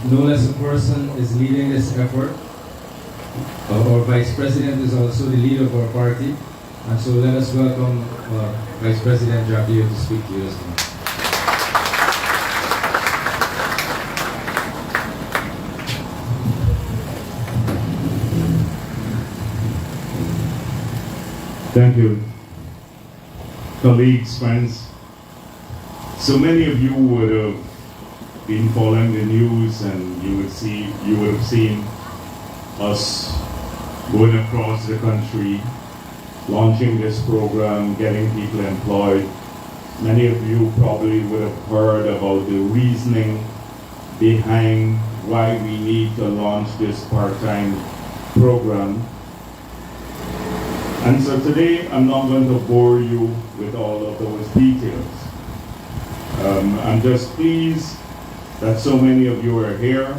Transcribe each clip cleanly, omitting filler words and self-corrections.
no less a person is leading this effort. Our Vice President is also the leader of our party. And so let us welcome Vice President Jackie to speak to you this morning. Thank you, colleagues, friends. So many of you would have been following the news, and you would have seen us going across the country, launching this program, getting people employed. Many of you probably would have heard about the reasoning behind why we need to launch this part-time program. And so today, I'm not going to bore you with all of those details. I'm just pleased that so many of you are here.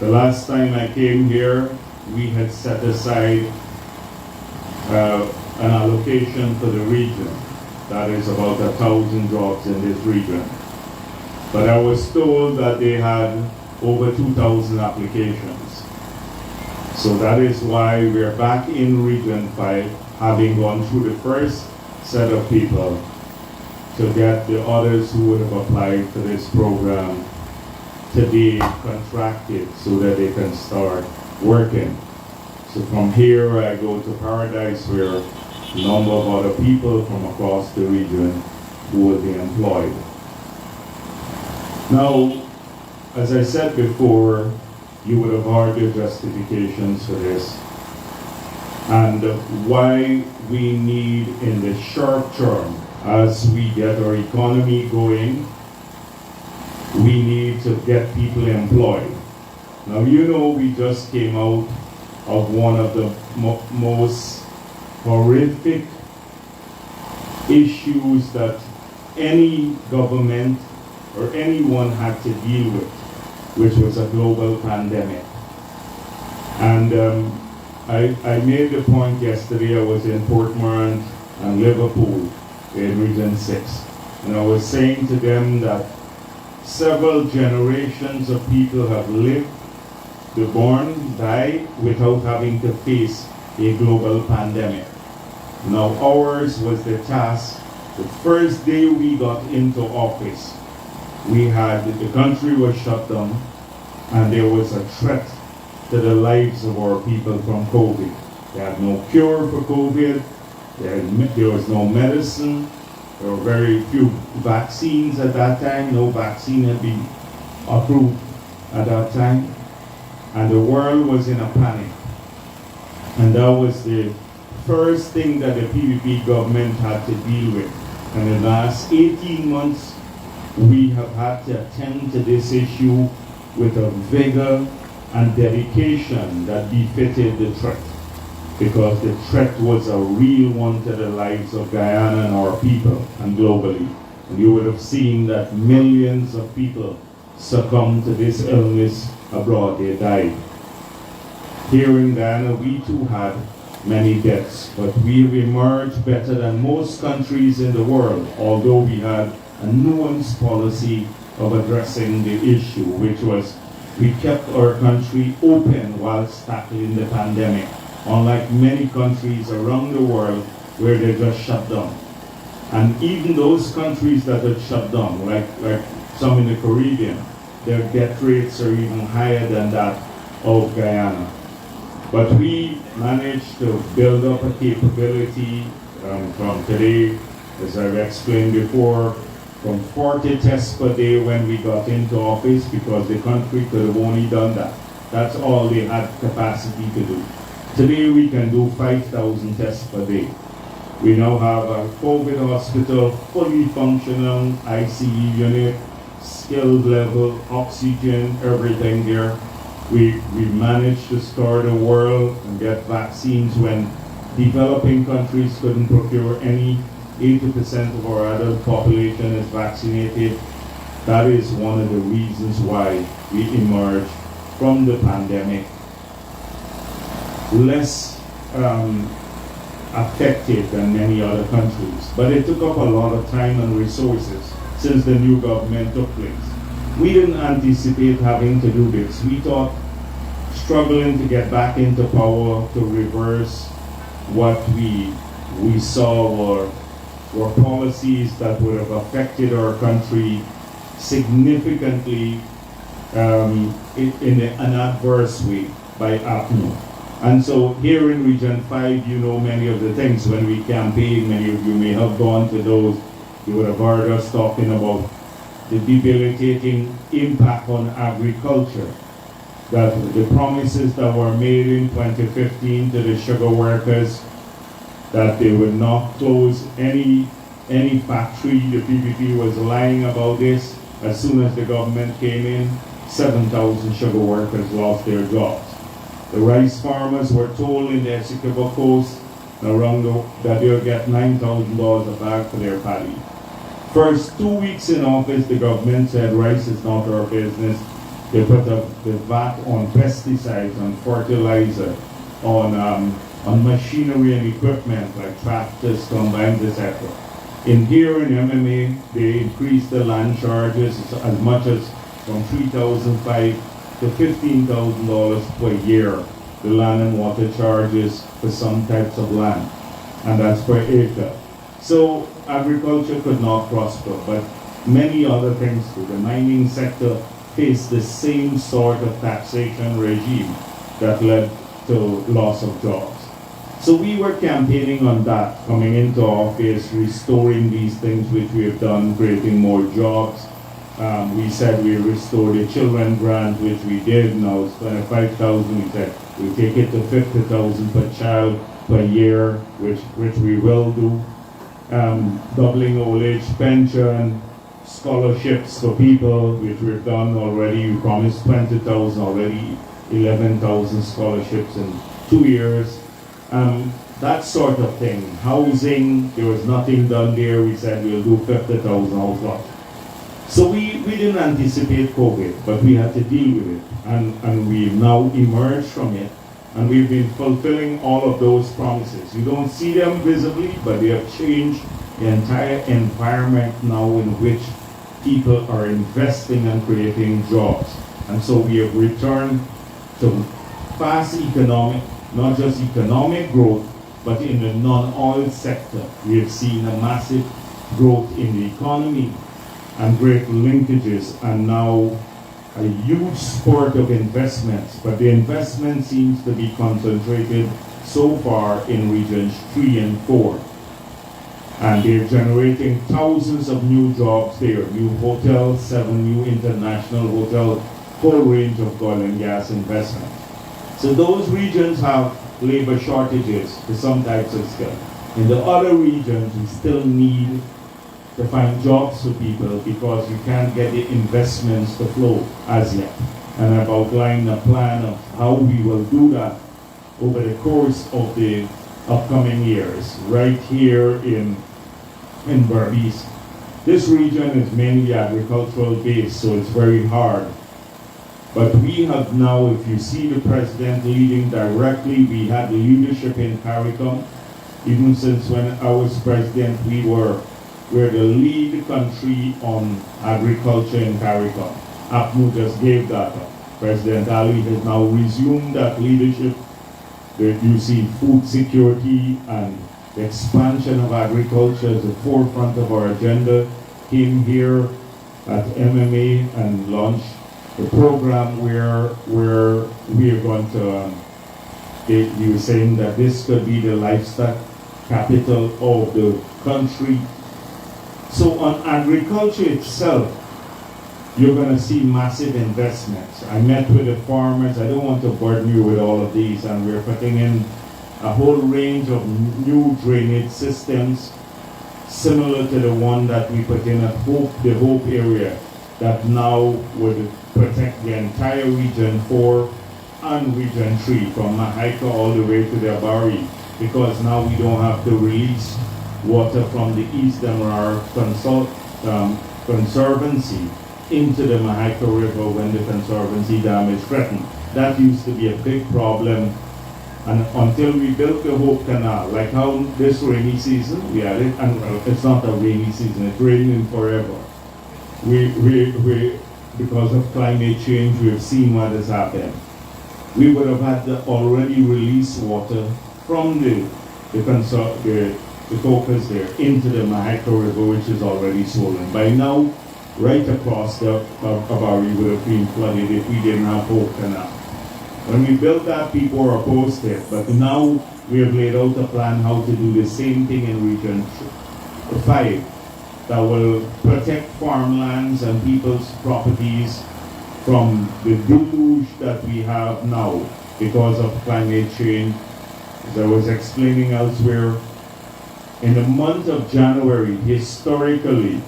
The last time I came here, we had set aside an allocation for the region. That is about 1,000 jobs in this region. But I was told that they had over 2,000 applications. So that is why we're back in Region 5, having gone through the first set of people to get the others who would have applied for this program to be contracted so that they can start working. So from here I go to Paradise, where a number of other people from across the region who will be employed. Now, as I said before, you would have heard the justifications for this and why we need in the short term, as we get our economy going, we need to get people employed. Now, you know, we just came out of one of the most horrific issues that any government or anyone had to deal with, which was a global pandemic. And I made the point yesterday. I was in Portmore and Liverpool in Region 6, and I was saying to them that several generations of people have lived, the born, died without having to face a global pandemic. Now ours was the task. The first day we got into office, the country was shut down, and there was a threat to the lives of our people from COVID. They had no cure for COVID, there was no medicine, there were very few vaccines at that time, no vaccine had been approved at that time, and the world was in a panic. And that was the first thing that the PPP government had to deal with. And in the last 18 months, we have had to attend to this issue with a vigor and dedication that befitted the threat, because the threat was a real one to the lives of Guyana and our people and globally. And you would have seen that millions of people succumbed to this illness abroad. They died. Here in Guyana, we too had many deaths, but we've emerged better than most countries in the world, although we had a nuanced policy of addressing the issue, which was we kept our country open whilst tackling the pandemic, unlike many countries around the world where they just shut down. And even those countries that had shut down, like some in the Caribbean, their death rates are even higher than that of Guyana. But we managed to build up a capability from today, as I've explained before, from 40 tests per day when we got into office, because the country could have only done that. That's all they had capacity to do. Today we can do 5,000 tests per day. We now have a COVID hospital, fully functional ICU unit, skilled level, oxygen, everything there. We managed to store the world and get vaccines when developing countries couldn't procure any. 80% of our adult population is vaccinated. That is one of the reasons why we emerged from the pandemic less affected than many other countries. But it took up a lot of time and resources since the new government took place. we didn't anticipate having to do this. We thought struggling to get back into power to reverse what we saw were policies that would have affected our country significantly in an adverse way by APNU. And so here in Region 5, you know many of the things. When we campaigned, many of you may have gone to those. You would have heard us talking about the debilitating impact on agriculture, that the promises that were made in 2015 to the sugar workers, that they would not close any factory. The PPP was lying about this. As soon as the government came in, 7,000 sugar workers lost their jobs. The rice farmers were told in the Essequibo Coast that they'll get $9,000 a bag for their paddy. First 2 weeks in office, the government said rice is not our business. They put the VAT on pesticides, on fertilizer, on machinery and equipment like tractors, combines, etc. Here in MMA, they increased the land charges as much as from $3,500 to $15,000 per year, the land and water charges for some types of land, and that's per acre. So agriculture could not prosper, but many other things too. The mining sector faced the same sort of taxation regime that led to loss of jobs. So we were campaigning on that, coming into office, restoring these things which we have done, creating more jobs. We said we restore the children grant, which we did. Now it's 25,000. We said we take it to 50,000 per child per year, which we will do. Doubling old age pension, scholarships for people, which we've done already. We promised 20,000 already, 11,000 scholarships in 2 years. That sort of thing. Housing, there was nothing done there. We said we'll do 50,000 house. So we didn't anticipate COVID, but we had to deal with it. And we've now emerged from it, and we've been fulfilling all of those promises. You don't see them visibly, but they have changed the entire environment now in which people are investing and creating jobs. And so we have returned to fast economic, not just economic growth, but in the non-oil sector. We have seen a massive growth in the economy and great linkages, and now a huge spurt of investments. But the investment seems to be concentrated so far in regions 3 and 4. And they're generating thousands of new jobs there, new hotels, 7 new international hotels, whole range of oil and gas investment. So those regions have labor shortages for some types of skill. In the other regions, we still need to find jobs for people because you can't get the investments to flow as yet. And I've outlined a plan of how we will do that over the course of the upcoming years. Right here in Berbice, this region is mainly agricultural based, so it's very hard. But we have now, if you see the president leading directly, we had leadership in CARICOM. Even since when I was president, we're the lead country on agriculture in CARICOM. APNU just gave that up. President Ali has now resumed that leadership. You see food security and the expansion of agriculture is the forefront of our agenda. Came here at MMA and launched the program where we are going to, you were saying that this could be the livestock capital of the country. So on agriculture itself, you're going to see massive investments. I met with the farmers. I don't want to burden you with all of these, and we're putting in a whole range of new drainage systems similar to the one that we put in at the Hope area, that now would protect the entire Region 4 and Region 3 from Mahaika all the way to the Abari, because now we don't have to release water from the East Demerara Conservancy into the Mahaika River when the Conservancy Dam is threatened. That used to be a big problem, and until we built the Hope Canal, like how this rainy season we had it, and it's not a rainy season, it's raining forever. because of climate change, we've seen what has happened. We would have had to already release water from the Caucasus there into the Mahaka River, which is already swollen. By now, right across the Abari would have been flooded if we didn't have Hope Canal. When we built that, people were opposed to it, but now we have laid out a plan how to do the same thing in Region 5 that will protect farmlands and people's properties from the deluge that we have now because of climate change. As I was explaining elsewhere, in the month of January, historically,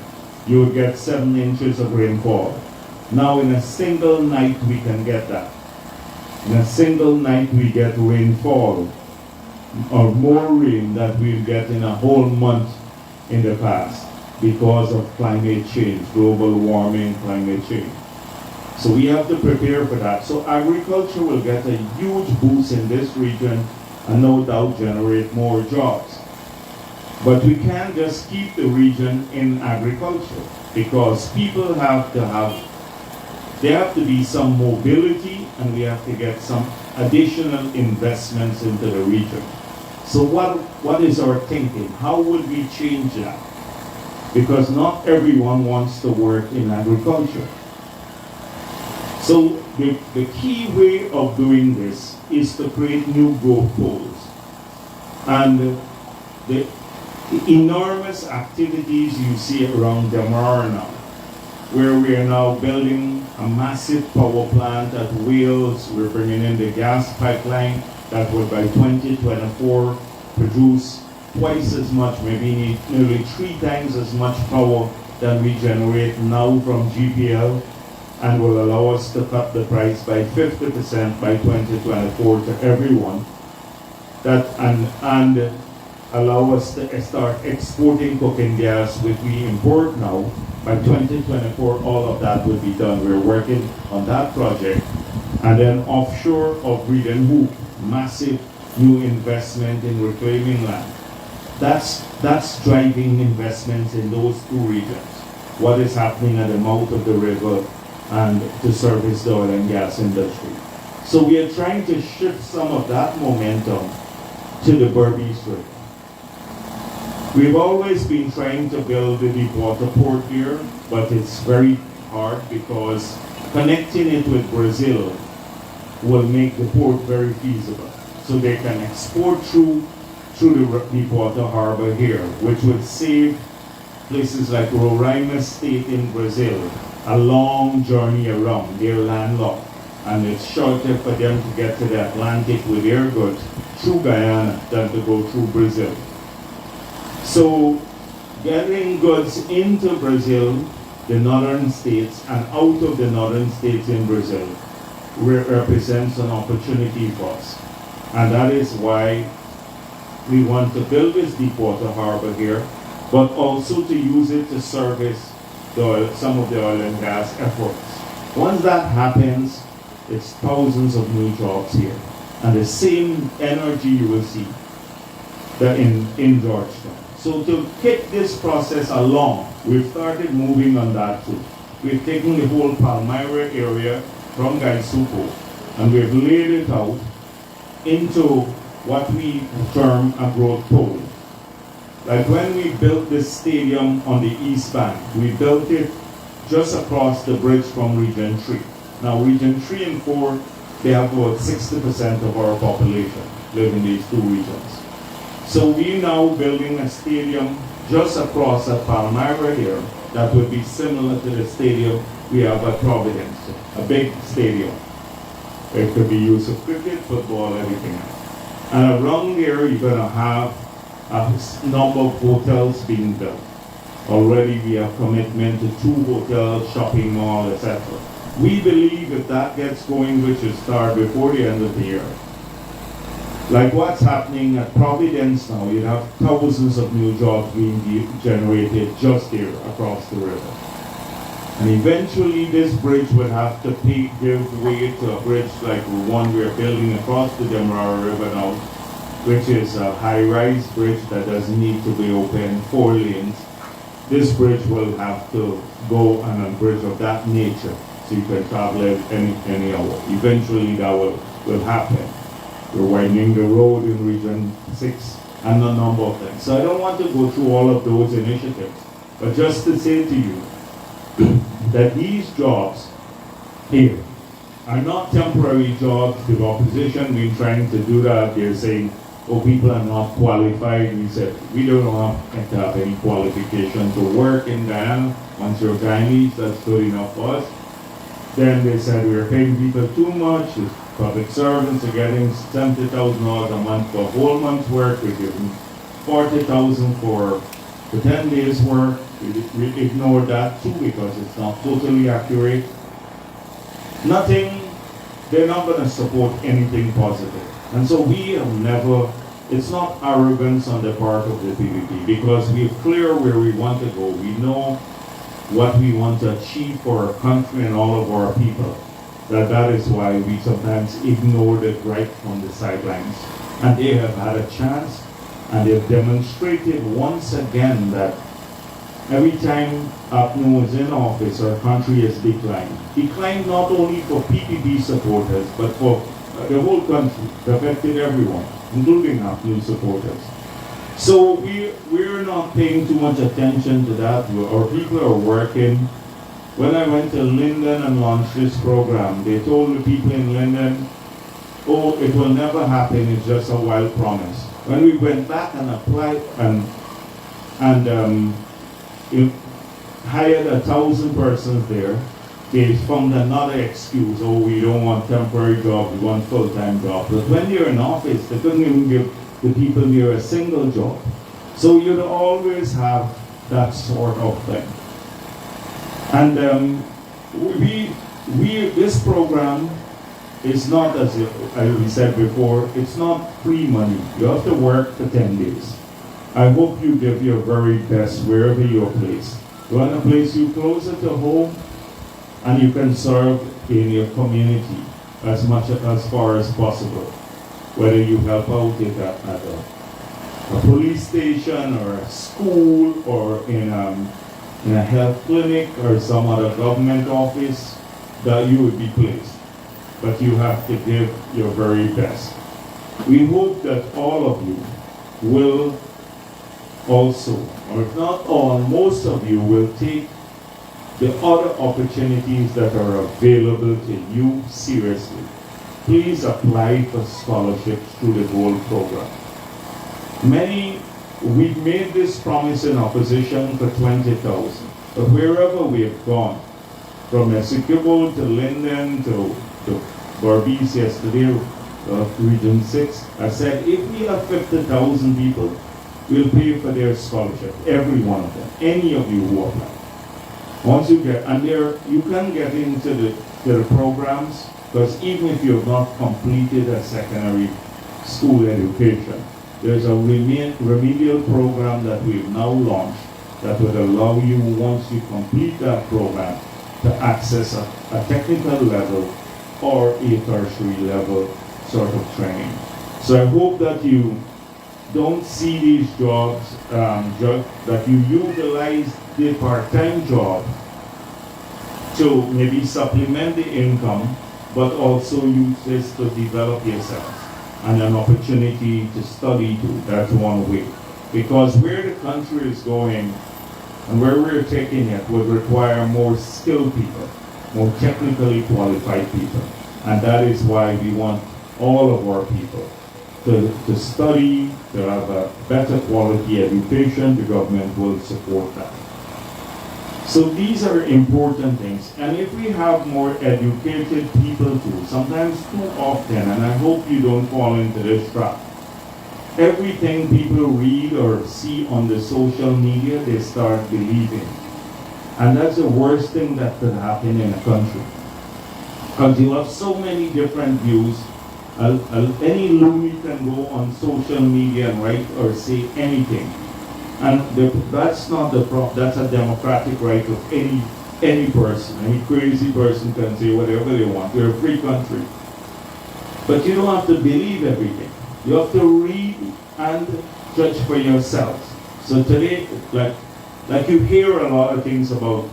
you would get 7 inches of rainfall. Now in a single night we can get that. In a single night we get rainfall, or more rain than we'll get in a whole month in the past because of climate change, global warming, climate change. So we have to prepare for that. So agriculture will get a huge boost in this region and no doubt generate more jobs. But we can't just keep the region in agriculture because people there have to be some mobility and we have to get some additional investments into the region. So what is our thinking? How would we change that? Because not everyone wants to work in agriculture. So the key way of doing this is to create new growth poles. And the enormous activities you see around Damar now, where we are now building a massive power plant at Wales. We're bringing in the gas pipeline that would by 2024 produce twice as much, maybe nearly 3 times as much power than we generate now from GPL, and will allow us to cut the price by 50% by 2024 to everyone. And allow us to start exporting cooking gas, which we import now. By 2024, all of that will be done. We're working on that project. And then offshore of Reed and Hoop, massive new investment in reclaiming land. That's driving investments in those 2 regions. What is happening at the mouth of the river and to service the oil and gas industry. So we are trying to shift some of that momentum to the Berbice River. We've always been trying to build a deep water port here, but it's very hard because connecting it with Brazil will make the port very feasible. So they can export through the deep water harbor here, which would save places like Roraima State in Brazil a long journey around. They're landlocked, and it's shorter for them to get to the Atlantic with their goods through Guyana than to go through Brazil. So getting goods into Brazil, the northern states, and out of the northern states in Brazil represents an opportunity for us. And that is why we want to build this deep water harbor here, but also to use it to service some of the oil and gas efforts. Once that happens, it's thousands of new jobs here. And the same energy you will see that in Georgetown. So to kick this process along, we've started moving on that too. We've taken the whole Palmyra area from Gaisupo and we've laid it out into what we term a growth pole. Like when we built this stadium on the East Bank, we built it just across the bridge from Region 3. Now Region 3 and 4, they have about 60% of our population live in these 2 regions. So we're now building a stadium just across at Palmyra here that would be similar to the stadium we have at Providence, a big stadium. It could be used for cricket, football, everything else. And around there you're going to have a number of hotels being built. Already we have commitment to 2 hotels, shopping mall, etc. We believe if that gets going, which will start before the end of the year, like what's happening at Providence now, you have thousands of new jobs being generated just here across the river. And eventually this bridge would have to give way to a bridge like the one we're building across the Demerara River now, which is a high-rise bridge that doesn't need to be open, 4 lanes. This bridge will have to go on a bridge of that nature. so you can travel any hour. Eventually that will happen. We're widening the road in Region 6 and a number of things. So I don't want to go through all of those initiatives, but just to say to you that these jobs here are not temporary jobs. The opposition been trying to do that. They're saying, oh, people are not qualified. We said, we don't want to have any qualification to work in Guyana. Once you're Guyanese, that's good enough for us. Then they said we're paying people too much. The public servants are getting $70,000 a month for a whole month's work. We're giving $40,000 for 10 days' work. We ignored that too because it's not totally accurate. They're not going to support anything positive. And so we have never, it's not arrogance on the part of the PPP because we're clear where we want to go. We know what we want to achieve for our country and all of our people. That is why we sometimes ignore it right from the sidelines. And they have had a chance and they've demonstrated once again that every time APNU is in office, our country has declined. Declined not only for PPP supporters, but for the whole country. It affected everyone, including APNU supporters. So we're not paying too much attention to that. Our people are working. When I went to Linden and launched this program, they told the people in Linden, oh, it will never happen, it's just a wild promise. When we went back and applied and hired 1,000 persons there, they found another excuse. Oh, we don't want temporary jobs, we want full-time jobs. But when you're in office, they couldn't even give the people there a single job. So you'd always have that sort of thing. And this program is not, as we said before, it's not free money. You have to work for 10 days. I hope you give your very best wherever you're placed. You want to place you closer to home, and you can serve in your community as far as possible. Whether you help out at a police station or a school or in a health clinic or some other government office, that you would be placed. But you have to give your very best. We hope that all of you will also, or if not all, most of you will take the other opportunities that are available to you seriously. Please apply for scholarships through the Gold program. We've made this promise in opposition for 20,000, but wherever we have gone, from Essequibo to Linden to Berbice yesterday, Region 6, I said if we have 50,000 people, we'll pay for their scholarship, every one of them, any of you who apply. Once you get, and there you can get into the programs, because even if you have not completed a secondary school education, there's a remedial program that we've now launched that would allow you, once you complete that program, to access a technical level or a tertiary level sort of training. So I hope that you don't see these jobs, that you utilize the part-time job to maybe supplement the income, but also use this to develop yourself and an opportunity to study too. That's one way. Because where the country is going and where we're taking it would require more skilled people, more technically qualified people. And that is why we want all of our people to study, to have a better quality education. The government will support that. So these are important things. And if we have more educated people too, sometimes too often, and I hope you don't fall into this trap, everything people read or see on the social media, they start believing. And that's the worst thing that could happen in a country. Because you have so many different views. Any loony can go on social media and write or say anything. And that's not the problem. That's a democratic right of any person. Any crazy person can say whatever they want. We're a free country. But you don't have to believe everything. You have to read and judge for yourselves. So today, like you hear a lot of things about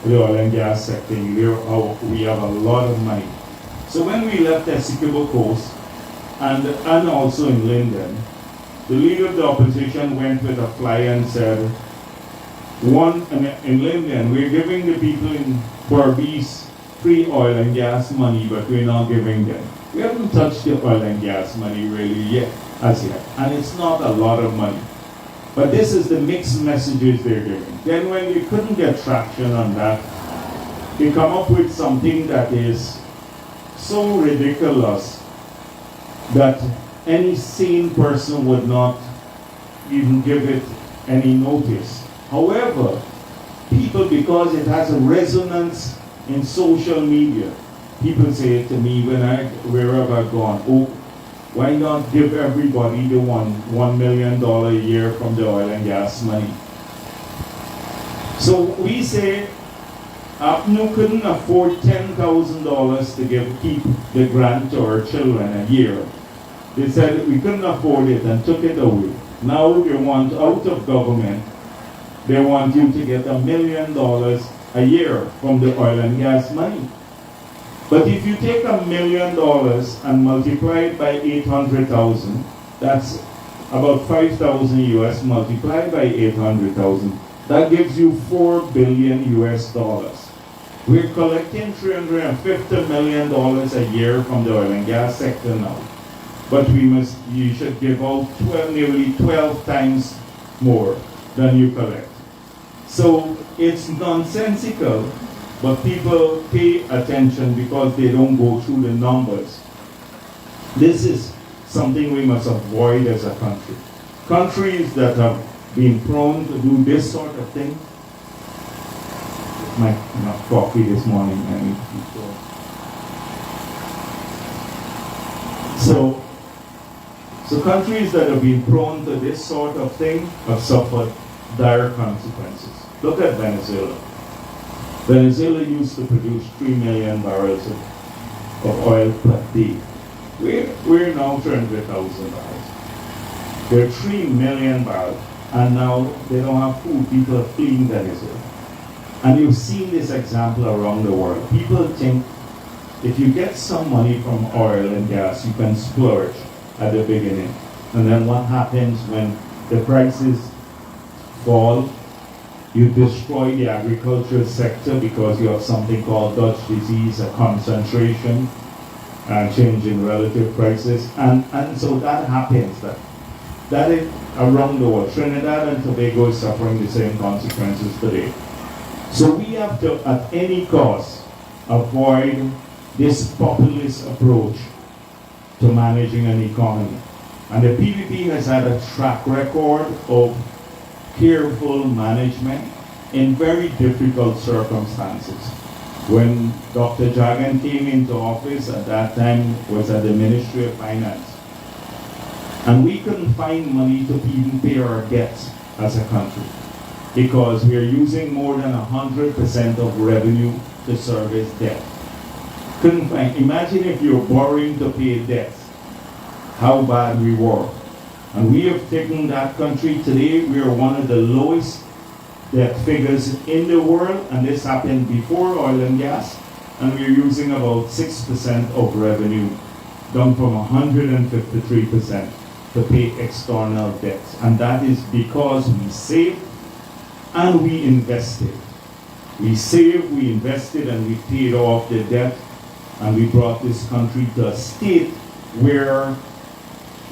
the oil and gas sector. We have a lot of money. So when we left Essequibo Coast and also in Linden, the leader of the opposition went with a flyer and said, in Linden, we're giving the people in Berbice free oil and gas money, but we're not giving them. We haven't touched the oil and gas money really yet, as yet. And it's not a lot of money. But this is the mixed messages they're giving. Then when you couldn't get traction on that, they come up with something that is so ridiculous that any sane person would not even give it any notice. However, people, because it has a resonance in social media, people say it to me wherever I've gone, oh, why not give everybody the $1 million a year from the oil and gas money? So we say, APNU couldn't afford $10,000 to keep the grant to our children a year. They said we couldn't afford it and took it away. Now they want out of government, they want you to get $1 million a year from the oil and gas money. But if you take $1 million and multiply it by 800,000, that's about 5,000 US multiplied by 800,000. That gives you $4 billion US. We're collecting $350 million a year from the oil and gas sector now. But you should give out nearly 12 times more than you collect. So it's nonsensical, but people pay attention because they don't go through the numbers. This is something we must avoid as a country. Countries that have been prone to do this sort of thing. My coffee this morning, I need to keep going. So countries that have been prone to this sort of thing have suffered dire consequences. Look at Venezuela. Venezuela used to produce 3 million barrels of oil per day. We're now 300,000 barrels. They're 3 million barrels, and now they don't have food. People are fleeing Venezuela. And you've seen this example around the world. People think if you get some money from oil and gas, you can splurge at the beginning. And then what happens when the prices fall? You destroy the agricultural sector because you have something called Dutch disease, a concentration, change in relative prices. And so that happens. That is around the world. Trinidad and Tobago is suffering the same consequences today. So we have to, at any cost, avoid this populist approach to managing an economy. And the PPP has had a track record of careful management in very difficult circumstances. When Dr. Jagan came into office, at that time was at the Ministry of Finance. And we couldn't find money to even pay our debts as a country because we are using more than 100% of revenue to service debt. Couldn't find. Imagine if you're borrowing to pay debts, how bad we were. And we have taken that country today. We are one of the lowest debt figures in the world, and this happened before oil and gas. And we're using about 6% of revenue, down from 153% to pay external debts. And that is because we saved and we invested. We saved, we invested, and we paid off the debt, and we brought this country to a state where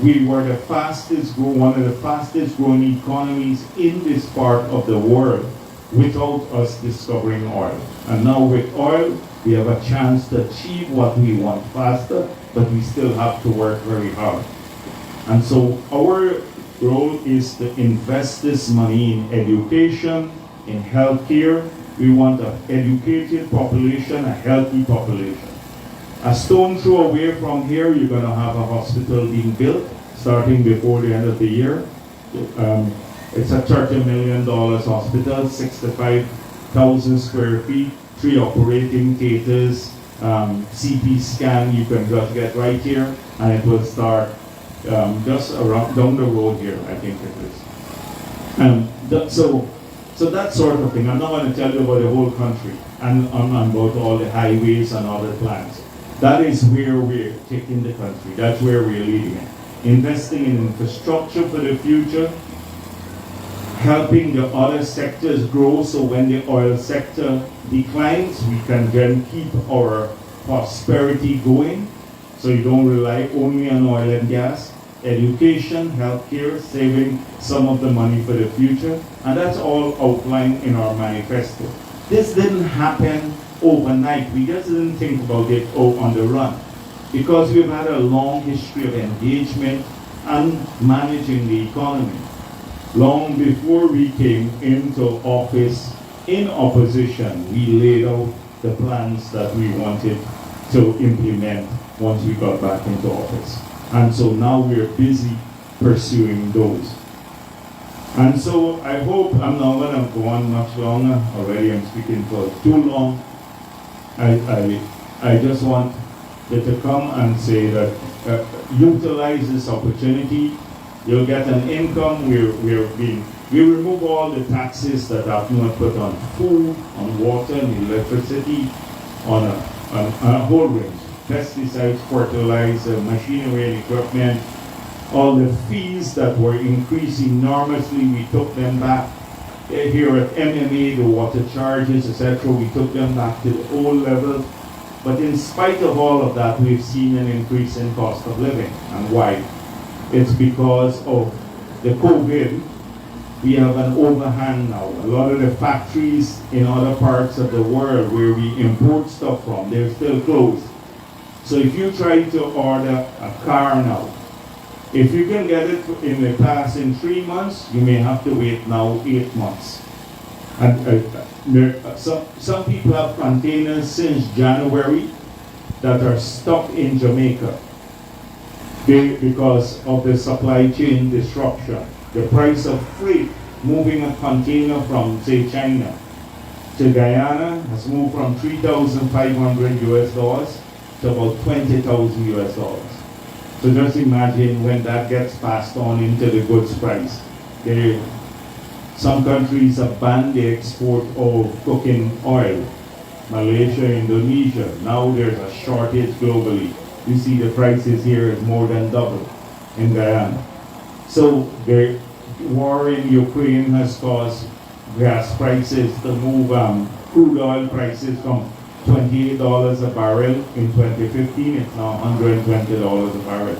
we were one of the fastest growing economies in this part of the world without us discovering oil. And now with oil, we have a chance to achieve what we want faster, but we still have to work very hard. And so our role is to invest this money in education, in healthcare. We want an educated population, a healthy population. A stone throw away from here, you're going to have a hospital being built starting before the end of the year. It's a $30 million hospital, 65,000 square feet, 3 operating theaters, CT scan you can just get right here, and it will start just around down the road here, I think it is. So So that sort of thing. I'm not going to tell you about the whole country and about all the highways and other plans. That is where we're taking the country. That's where we're leading it. Investing in infrastructure for the future, helping the other sectors grow so when the oil sector declines, we can then keep our prosperity going. So you don't rely only on oil and gas. Education, healthcare, saving some of the money for the future. And that's all outlined in our manifesto. This didn't happen overnight. We just didn't think about it on the run. Because we've had a long history of engagement and managing the economy. Long before we came into office in opposition, we laid out the plans that we wanted to implement once we got back into office. And so now we're busy pursuing those. And so I hope I'm not going to go on much longer. Already I'm speaking for too long. I just want to come and say that utilize this opportunity. You'll get an income. We remove all the taxes that have not put on food, on water, and electricity, on a whole range. Pesticides, fertilizer, machinery and equipment, all the fees that were increased enormously, we took them back. Here at MMA, the water charges, etc., we took them back to the old level. But in spite of all of that, we've seen an increase in cost of living. And why? It's because of the COVID. We have an overhang now. A lot of the factories in other parts of the world where we import stuff from, they're still closed. So if you try to order a car now, if you can get it in the past in 3 months, you may have to wait now 8 months. And some people have containers since January that are stuck in Jamaica because of the supply chain disruption. The price of freight moving a container from, say, China to Guyana has moved from $3,500 US to about $20,000 US. So just imagine when that gets passed on into the goods price. Some countries have banned the export of cooking oil. Malaysia, Indonesia. Now there's a shortage globally. You see the prices here is more than double in Guyana. So the war in Ukraine has caused gas prices to move, crude oil prices from $28 a barrel in 2015, it's now $120 a barrel.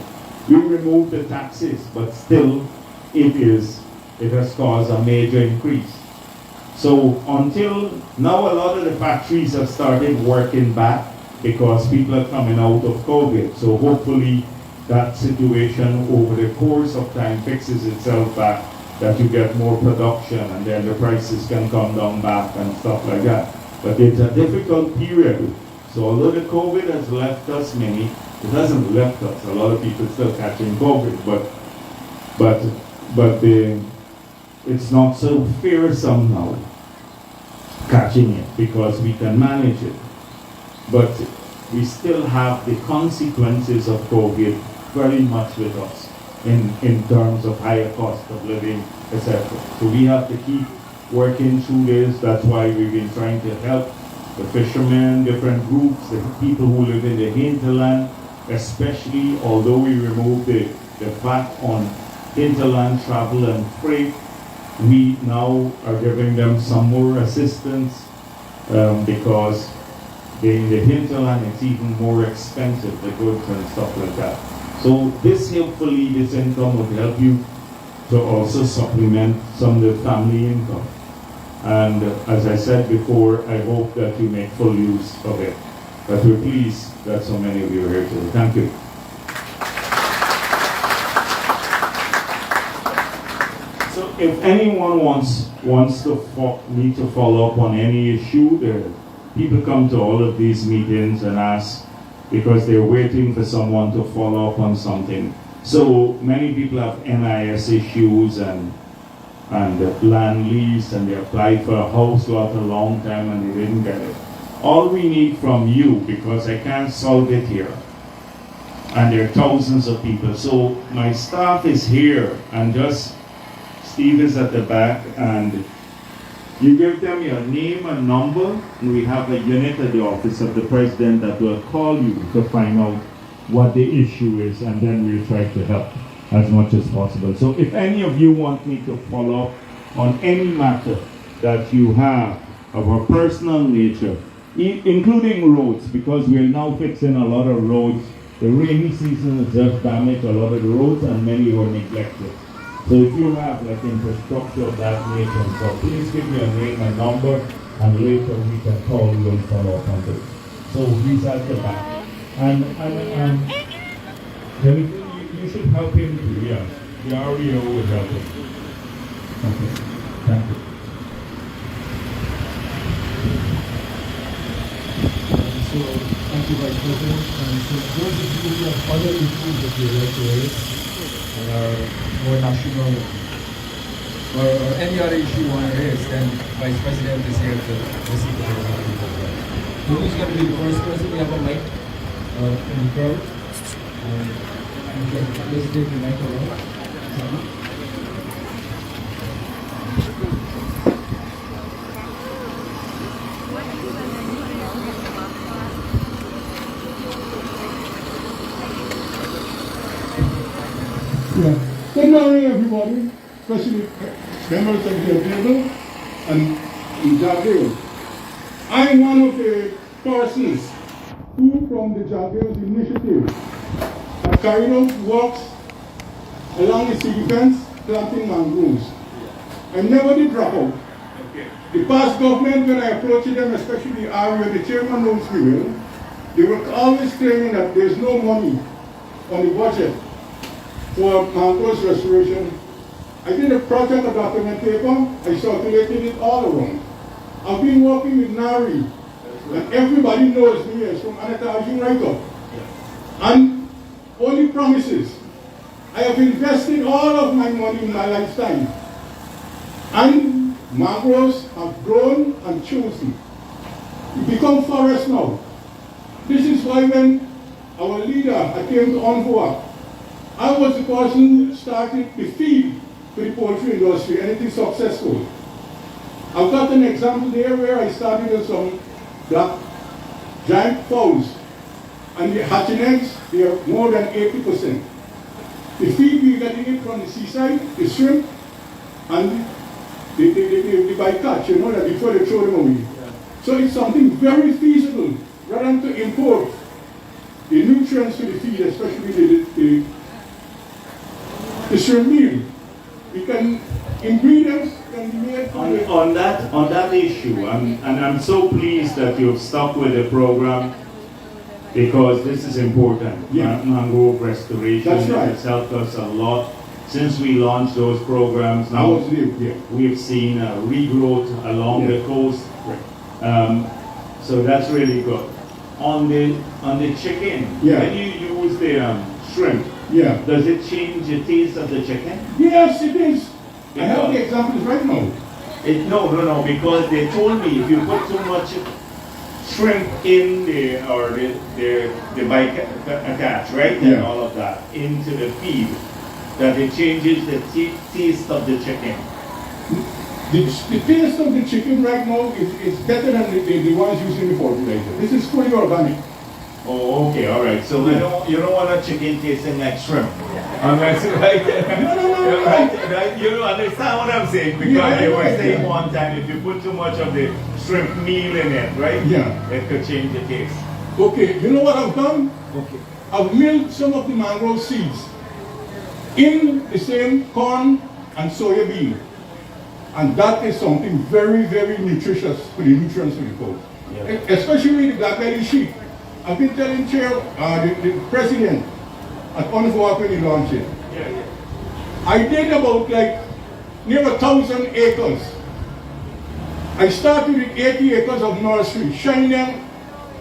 We removed the taxes, but still it has caused a major increase. So until now, a lot of the factories have started working back because people are coming out of COVID. So hopefully that situation over the course of time fixes itself back, that you get more production and then the prices can come down back and stuff like that. But it's a difficult period. So although the COVID has left us many, it hasn't left us. A lot of people still catching COVID, but it's not so fearsome now catching it because we can manage it. But we still have the consequences of COVID very much with us in terms of higher cost of living, etc. So we have to keep working through this. That's why we've been trying to help the fishermen, different groups, the people who live in the hinterland, especially although we removed the VAT on hinterland travel and freight, we now are giving them some more assistance because in the hinterland it's even more expensive, the goods and stuff like that. So this hopefully, this income will help you to also supplement some of the family income. And as I said before, I hope that you make full use of it. But we're pleased that so many of you are here today. Thank you. So if anyone wants me to follow up on any issue, people come to all of these meetings and ask because they're waiting for someone to follow up on something. So many people have NIS issues and land lease, and they applied for a house lot a long time and they didn't get it. All we need from you, because I can't solve it here, and there are thousands of people. So my staff is here, and just Steve is at the back, and You give them your name and number, and we have a unit at the office of the president that will call you to find out what the issue is, and then we'll try to help as much as possible. So if any of you want me to follow up on any matter that you have of a personal nature, including roads, because we're now fixing a lot of roads. The rainy season has just damaged a lot of the roads, and many were neglected. So if you have like infrastructure of that nature, so please give me a name and number, and later we can call you and follow up on this. So he's at the back. And you should help him too, yeah. The REO will help him. Okay, thank you. So, thank you, Vice President. So, those of you who have other issues that you would like to raise that are more national, or any other issue you want to raise, then Vice President is here to listen to those people. So, who's going to be the first person? We have a mic in the crowd. Let's take the mic around. Yeah. Good morning, everybody, especially members of the table and Jagdeo. I'm one of the persons who, from the Jagdeo's initiative, have carried out works along the city fence, planting mangroves. I never did drop out. The past government, when I approached them, especially the area, the chairman knows me well, they were always claiming that there's no money on the budget for mangroves restoration. I did a project of document paper, I circulated it all around. I've been working with Nari, and everybody knows me as from Anatolian writer. And only promises. I have invested all of my money in my lifetime. And mangroves have grown and chosen. It become forest now. This is why when our leader, I came to Envoy, I was the person who started the feed for the poultry industry, and it is successful. I've got an example there where I started with some black giant fowls, and the hatching eggs, they are more than 80%. The feed we're getting it from the seaside, the shrimp, and the bycatch, you know, that before they throw them away. Yeah. So it's something very feasible, rather than to import the nutrients to the feed, especially the shrimp meal. We can, ingredients can be made on that issue, and I'm so pleased that you've stuck with the program, because this is important. Yeah. Mangrove restoration. That's right. It's helped us a lot. Since we launched those programs, now we've seen a regrowth along the coast. Right. So that's really good. On the chicken, when you use the shrimp, does it change the taste of the chicken? Yes, it is. I have the examples right now. No, because they told me if you put too much shrimp in the bycatch, right, and all of that into the feed, that it changes the taste of the chicken. The taste of the chicken right now is better than the ones using the fertilizer. This is fully organic. Oh, okay, all right. So you don't want a chicken tasting like shrimp. Unless, right? No. Right? You don't understand what I'm saying, because they were saying one time if you put too much of the shrimp meal in it, right? Yeah. It could change the taste. Okay, you know what I've done? Okay. I've milled some of the mangrove seeds in the same corn and soya bean. And that is something very, very nutritious for the nutrients of the cow. Yeah. Especially the blackberry sheep. I've been telling the president at Envoy when he launched it. Yeah. I did about like near 1,000 acres. I started with 80 acres of nursery, shining them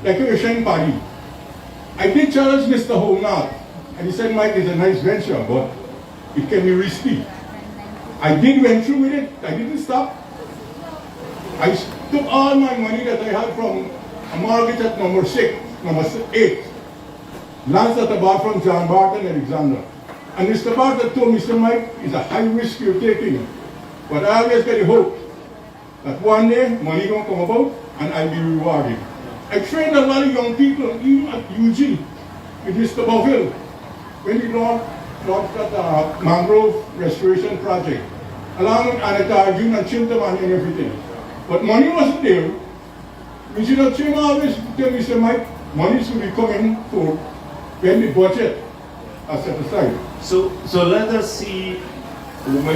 like a shining paddy. I did challenge Mr. Holnard, and he said, Mike, it's a nice venture, but it can be risky. I went through with it. I didn't stop. I took all my money that I had from a mortgage at number 8. Lands that I bought from John Barton and Alexander. And Mr. Barton told me, Mr. Mike, it's a high risk you're taking. But I always get the hope that one day money gonna come about and I'll be rewarded. I trained a lot of young people, even at UG, with Mr. Boville, when he launched that mangrove restoration project, along with Anita June and Chintamani and everything. But money wasn't there. Mr. Chairman always tell me, Mr. Mike, money should be coming for when the budget are set aside. So let us see.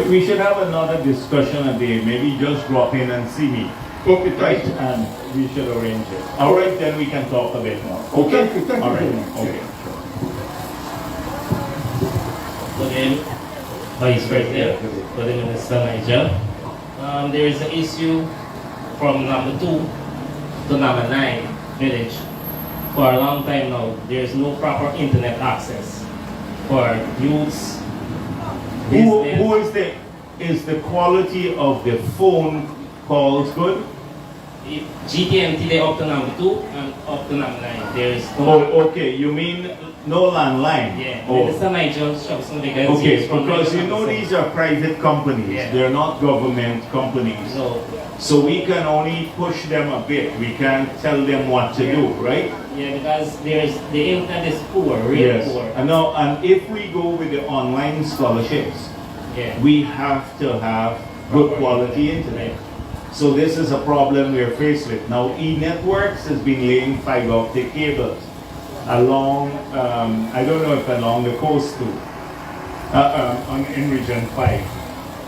We should have another discussion a day. Maybe just drop in and see me. Okay, Right, and we should arrange it. All right, then we can talk a bit more. Okay. Thank you All right. very much. Okay. Good day, Vice President, good day, Minister Nigel. There is an issue from number 2 to number 9 village. For a long time now, there is no proper internet access for youths. Is the quality of the phone calls good? GTMT, they up to number 2 and up to number 9. There is no. Oh, okay. You mean no landline? Yeah. Oh. Minister Nigel shows some vacancies. Okay, from because you Wellington. know these are private companies. Yeah. They're not government companies. So we can only push them a bit. We can't tell them what to do, right? Yeah, because the internet is poor, really Yes. poor. And if we go with the online scholarships, Yeah. we have to have good quality internet. So this is a problem we're faced with. Now, E-Networks has been laying fiber optic cables along, I don't know if along the coast too, in Region 5.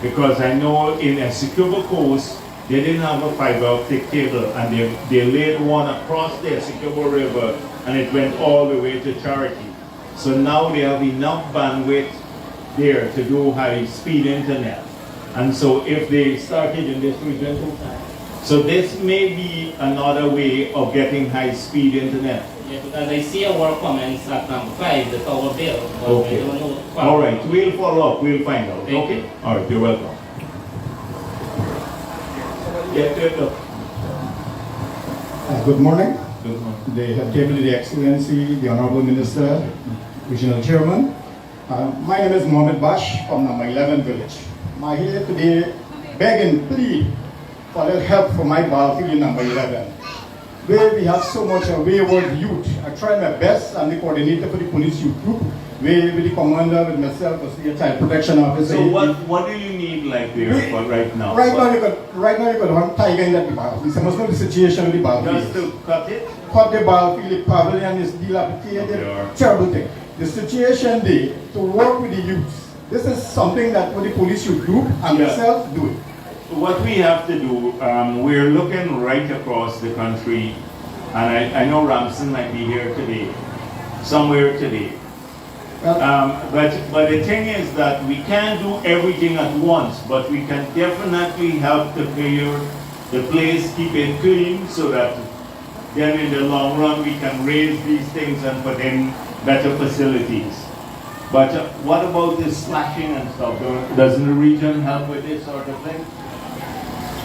Because I know in Essequibo Coast, they didn't have a fiber optic cable, and they laid one across the Essequibo River, and it went all the way to Charity. So now they have enough bandwidth there to do high-speed internet. And so if they started in this region, so this may be another way of getting high-speed internet. Yeah, because I see our comments at number 5, the tower bill, but Okay. I don't know. All right, we'll follow up, we'll find out. Thank Okay? you. All right, you're welcome. Yeah. Good morning. Good morning. The Table of the Excellency, the Honorable Minister, Regional Chairman. My name is Mohammed Bash from number 11 village. I'm here today begging, plead for a little help for my battlefield in number 11, where we have so much wayward youth. I tried my best. I'm the coordinator for the police youth group, where with the commander, with myself, as the child protection officer. So what do you need like there for right now? Right now you got one tiger in that battlefield. You must know the situation with the battlefield. Just to cut it? Cut the battlefield, the pavilion is dilapidated, Okay. terrible thing. The situation there, to work with the youth, this is something that the police should do, and Yeah. myself do it. What we have to do, we're looking right across the country, and I know Ramson might be here today, somewhere today. But the thing is that we can't do everything at once, but we can definitely help to clear the place, keep it clean, so that then in the long run we can raise these things and put in better facilities. But what about this slashing and stuff? Doesn't the region help with this sort of thing?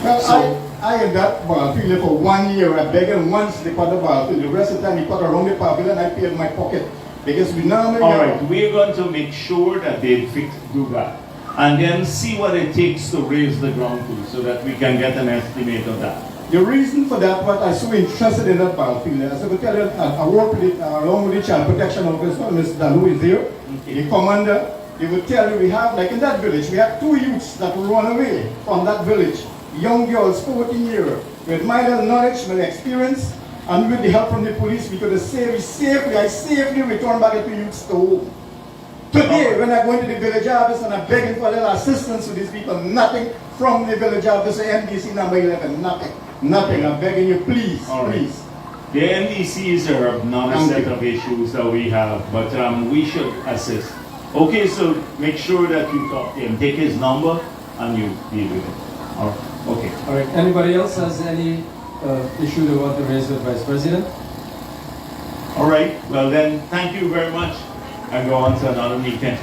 Well, So- I in that battlefield for 1 year. I begged him once they cut the battlefield. The rest of the time he cut around the pavilion, I paid my pocket. Because we normally All right, we're going to make sure that they do that. And then see what it takes to raise the ground too, so that we can get an estimate of that. The reason for that, what I so interested in that battlefield, as I could tell you, I work with it, along with the child protection officer, Mr. Dalu is there, the commander. They would tell you we have, like in that village, we have 2 youths that run away from that village. Young girls, 14 years, with minor knowledge, with experience, and with the help from the police, we could I safely return back to youths to home. Today, when I go into the village office and I'm begging for a little assistance to these people, nothing from the village office, MDC number 11, nothing. Nothing. I'm begging you, please, All right. please. The NDCs are another Thank set you. of issues that we have, but we should assist. Okay, so make sure that you talk to him, take his number, and you deal with it. All right. Okay. All right. Anybody else has any issue they want to raise with Vice President? All right. Well then, thank you very much. I go on to another meeting.